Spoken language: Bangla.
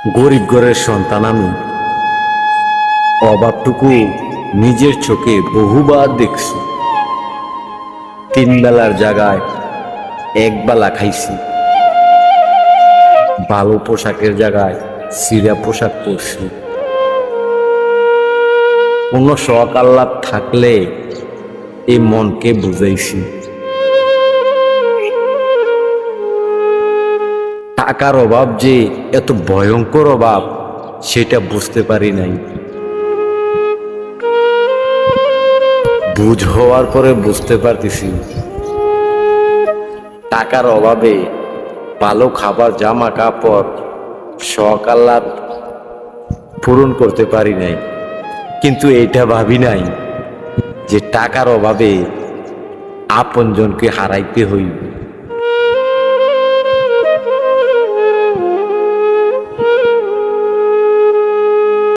গরিব ঘরের সন্তান আমি, অভাবটুকু নিজের চোখে বহুবার দেখছি। তিন বেলার জায়গায় এক বেলা খাইছি, ভালো পোশাকের জায়গায় ছিঁড়া পোশাক পরছি। কোনো শখ আহ্লাদ থাকলে এই মনকে বুঝাইছি। টাকার অভাব যে এত ভয়ঙ্কর অভাব সেটা বুঝতে পারি নাই। বুঝ হওয়ার পরে বুঝতে পারতেছি টাকার অভাবে ভালো খাবার, জামা কাপড়, শখ আহ্লাদ পূরণ করতে পারি নাই। কিন্তু এটা ভাবি নাই যে টাকার অভাবে আপনজনকে হারাইতে হইবে।